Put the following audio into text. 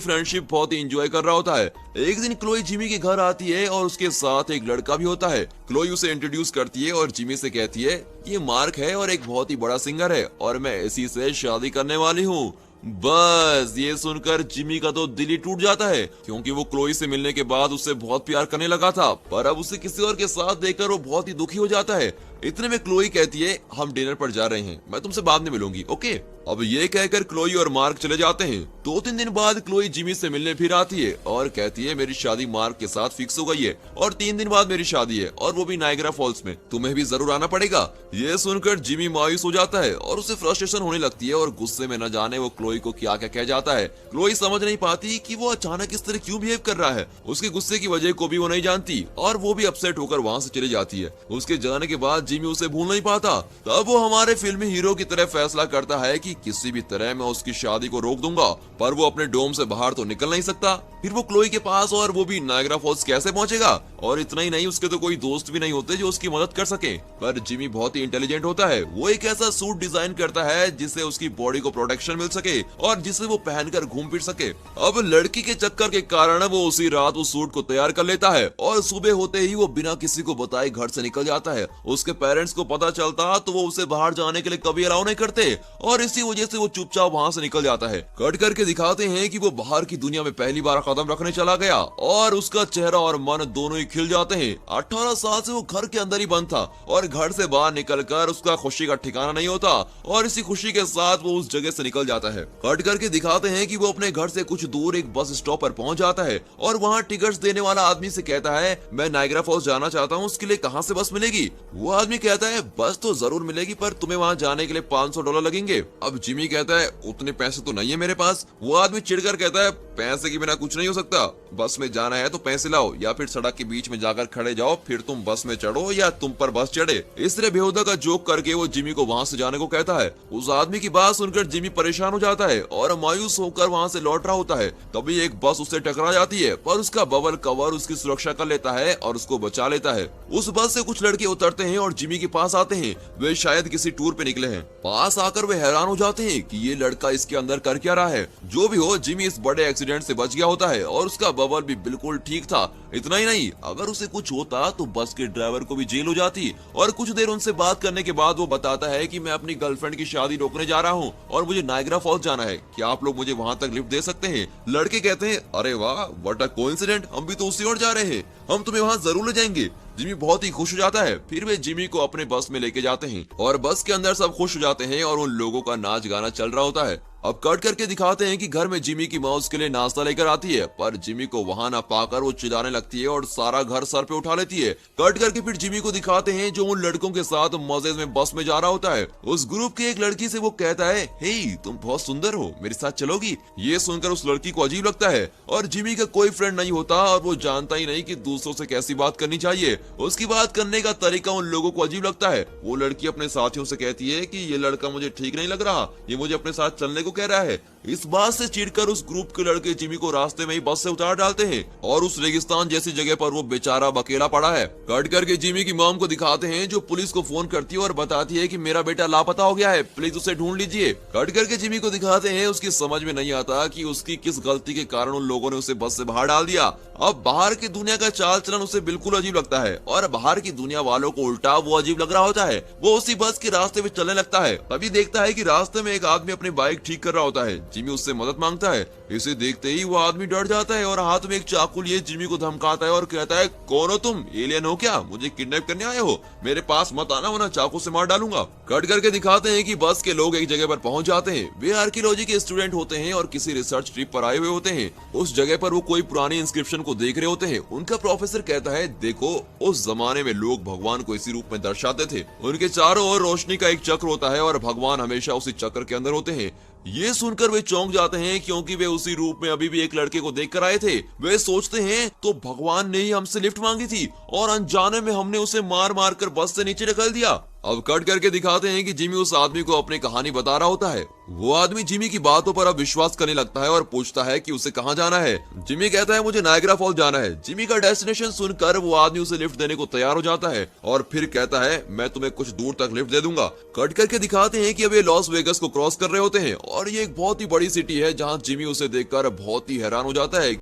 Friendship बहुत ही enjoy कर रहा होता है। एक दिन क्लोई जिमी के घर आती है और उसके साथ एक लड़का भी होता है। क्लोई उसे इंट्रोड्यूस करती है और जिमी से कहती है ये मार्क है और एक बहुत ही बड़ा सिंगर है और मैं इसी से शादी करने वाली हूँ। बस ये सुनकर जिमी का तो दिल ही टूट जाता है, क्योंकि वो क्लोई से मिलने के बाद उससे बहुत प्यार करने लगा था, पर अब उसे किसी और के साथ देखकर वो बहुत ही दुखी हो जाता है। इतने में क्लोई कहती है हम डिनर पर जा रहे हैं, मैं तुमसे बाद में मिलूंगी, ओके। अब ये कहकर क्लोई और मार्क चले जाते हैं। 2-3 दिन बाद क्लोई जिमी से मिलने फिर आती है और कहती है मेरी शादी मार्क के साथ फिक्स हो गई है और 3 दिन बाद मेरी शादी है और वो भी नायग्रा फॉल्स में, तुम्हें भी जरूर आना पड़ेगा। ये सुनकर जिमी मायूस हो जाता है और उसे फ्रस्ट्रेशन होने लगती है और गुस्से में न जाने वो क्लोई को क्या क्या कह जाता है। क्लोई समझ नहीं पाती कि वो अचानक इस तरह क्यों बिहेव कर रहा है। उसके गुस्से की वजह को भी वो नहीं जानती और वो भी अपसेट होकर वहाँ से चली जाती है। उसके जाने के बाद जिमी उसे भूल नहीं पाता। तब वो हमारे फिल्मी हीरो की तरह फैसला करता है कि किसी भी तरह मैं उसकी शादी को रोक दूंगा, पर वो अपने डोम से बाहर तो निकल नहीं सकता। फिर वो क्लोई के पास और वो भी नायग्रा फॉल्स कैसे पहुंचेगा? और इतना ही नहीं, उसके तो कोई दोस्त भी नहीं होते जो उसकी मदद कर सके। पर जिमी बहुत ही इंटेलिजेंट होता है। वो एक ऐसा सूट डिजाइन करता है जिससे उसकी बॉडी को प्रोटेक्शन मिल सके और जिसे वो पहनकर घूम फिर सके। अब लड़की के चक्कर के कारण वो उसी रात उस सूट को तैयार कर लेता है और सुबह होते ही वो बिना किसी को बताए घर से निकल जाता है। उसके पेरेंट्स को पता चलता तो वो उसे बाहर जाने के लिए कभी अलाउ नहीं करते और इसी वजह से वो चुपचाप वहाँ से निकल जाता है। कट करके दिखाते हैं कि वो बाहर की दुनिया में पहली बार कदम रखने चला गया और उसका चेहरा और मन दोनों ही खिल जाते हैं। 18 साल से वो घर के अंदर ही बंद था और घर से बाहर निकलकर उसका खुशी का ठिकाना नहीं होता और इसी खुशी के साथ वो उस जगह से निकल जाता है। कट करके दिखाते हैं कि वो अपने घर से कुछ दूर एक बस स्टॉप पर पहुंच जाता है और वहाँ टिकट्स देने वाला आदमी से कहता है मैं नायग्रा फॉल्स जाना चाहता हूँ, उसके लिए कहाँ से बस मिलेगी? वो आदमी कहता है बस तो जरूर मिलेगी, पर तुम्हें वहाँ जाने के लिए $500 लगेंगे। अब जिमी कहता है उतने पैसे तो नहीं है मेरे पास। वो आदमी चिढ़कर कहता है पैसे के बिना कुछ नहीं हो सकता, बस में जाना है तो पैसे लाओ या फिर सड़क के बीच में जाकर खड़े जाओ, फिर तुम बस में चढ़ो या तुम पर बस चढ़े। इस तरह बेहुदा का जोक करके वो जिमी को वहाँ से जाने को कहता है। उस आदमी की बात सुनकर जिमी परेशान हो जाता है और मायूस होकर वहाँ से लौट रहा होता है। तभी एक बस उससे टकरा जाती है, पर उसका बबल कवर उसकी सुरक्षा कर लेता है और उसको बचा लेता है। उस बस से कुछ लड़के उतरते हैं और जिमी के पास आते हैं। वे शायद किसी टूर पे निकले हैं। पास आकर वे हैरान हो जाते हैं कि ये लड़का इसके अंदर कर क्या रहा है। जो भी हो, जिमी इस बड़े एक्सीडेंट से बच गया होता है और उसका बबल भी बिल्कुल ठीक था। इतना ही नहीं, अगर उसे कुछ होता तो बस के ड्राइवर को भी जेल हो जाती। और कुछ देर उनसे बात करने के बाद वो बताता है कि मैं अपनी गर्लफ्रेंड की शादी रोकने जा रहा हूँ और मुझे नायग्रा फॉल्स जाना है, क्या आप लोग मुझे वहाँ तक लिफ्ट दे सकते हैं? लड़के कहते हैं अरे वाह, व्हाट अ कोइंसिडेंट, हम भी तो उसी ओर जा रहे हैं, हम तुम्हें वहाँ जरूर ले जाएंगे। जिमी बहुत ही खुश हो जाता है। फिर वे जिमी को अपने बस में लेके जाते हैं और बस के अंदर सब खुश हो जाते हैं और उन लोगों का नाच गाना चल रहा होता है। अब कट करके दिखाते हैं कि घर में जिमी की माँ उसके लिए नाश्ता लेकर आती है, पर जिमी को वहां ना पाकर वो चिल्लाने लगती है और सारा घर सर पे उठा लेती है। कट करके फिर जिमी को दिखाते हैं जो उन लड़कों के साथ मजे में बस में जा रहा होता है। उस ग्रुप की एक लड़की से वो कहता है हे तुम बहुत सुंदर हो, मेरे साथ चलोगी? ये सुनकर उस लड़की को अजीब लगता है और जिमी का कोई फ्रेंड नहीं होता और वो जानता ही नहीं कि दूसरों से कैसी बात करनी चाहिए। उसकी बात करने का तरीका उन लोगों को अजीब लगता है। वो लड़की अपने साथियों से कहती है कि ये लड़का मुझे ठीक नहीं लग रहा, ये मुझे अपने साथ चलने को कह रहा है। इस बात से चिढ़कर उस ग्रुप के लड़के जिमी को रास्ते में ही बस से उतार डालते हैं और उस रेगिस्तान जैसी जगह पर वो बेचारा अकेला पड़ा है। कट करके जिमी की मॉम को दिखाते हैं जो पुलिस को फोन करती है और बताती है कि मेरा बेटा लापता हो गया है, प्लीज उसे ढूंढ लीजिए। कट करके जिमी को दिखाते हैं उसकी समझ में नहीं आता कि उसकी किस गलती के कारण उन लोगों ने उसे बस से बाहर डाल दिया। अब बाहर की दुनिया का चाल चलन उसे बिल्कुल अजीब लगता है और बाहर की दुनिया वालों को उल्टा वो अजीब लग रहा होता है। वो उसी बस के रास्ते में चलने लगता है। तभी देखता है कि रास्ते में एक आदमी अपनी बाइक ठीक कर रहा होता है। जिमी उससे मदद मांगता है। इसे देखते ही वो आदमी डर जाता है और हाथ में एक चाकू लिए जिमी को धमकाता है और कहता है कौन हो तुम, एलियन हो क्या, मुझे किडनैप करने आए हो? मेरे पास मत आना वरना चाकू से मार डालूंगा। कट करके दिखाते हैं कि बस के लोग एक जगह पर पहुंच जाते हैं। वे आर्कियोलॉजी के स्टूडेंट होते हैं और किसी रिसर्च ट्रिप पर आए हुए होते हैं। उस जगह पर वो कोई पुरानी इंस्क्रिप्शन को देख रहे होते हैं। उनका प्रोफेसर कहता है देखो, उस जमाने में लोग भगवान को इसी रूप में दर्शाते थे। उनके चारों ओर रोशनी का एक चक्र होता है और भगवान हमेशा उसी चक्र के अंदर होते हैं। ये सुनकर वे चौंक जाते हैं क्योंकि वे उसी रूप में अभी भी एक लड़के को देखकर आए थे। वे सोचते हैं तो भगवान ने ही हमसे लिफ्ट मांगी थी और अनजाने में हमने उसे मार मार कर बस से नीचे ढकेल दिया। अब कट करके दिखाते हैं कि जिमी उस आदमी को अपनी कहानी बता रहा होता है। वो आदमी जिमी की बातों पर अब विश्वास करने लगता है और पूछता है कि उसे कहाँ जाना है। जिमी कहता है मुझे नायग्रा फॉल जाना है। जिमी का डेस्टिनेशन सुनकर वो आदमी उसे लिफ्ट देने को तैयार हो जाता है और फिर कहता है मैं तुम्हें कुछ दूर तक लिफ्ट दे दूंगा। कट करके दिखाते हैं कि अब ये लॉस वेगस को क्रॉस कर रहे होते हैं और ये एक बहुत ही बड़ी सिटी है जहाँ जिमी उसे देखकर बहुत ही हैरान हो जाता है।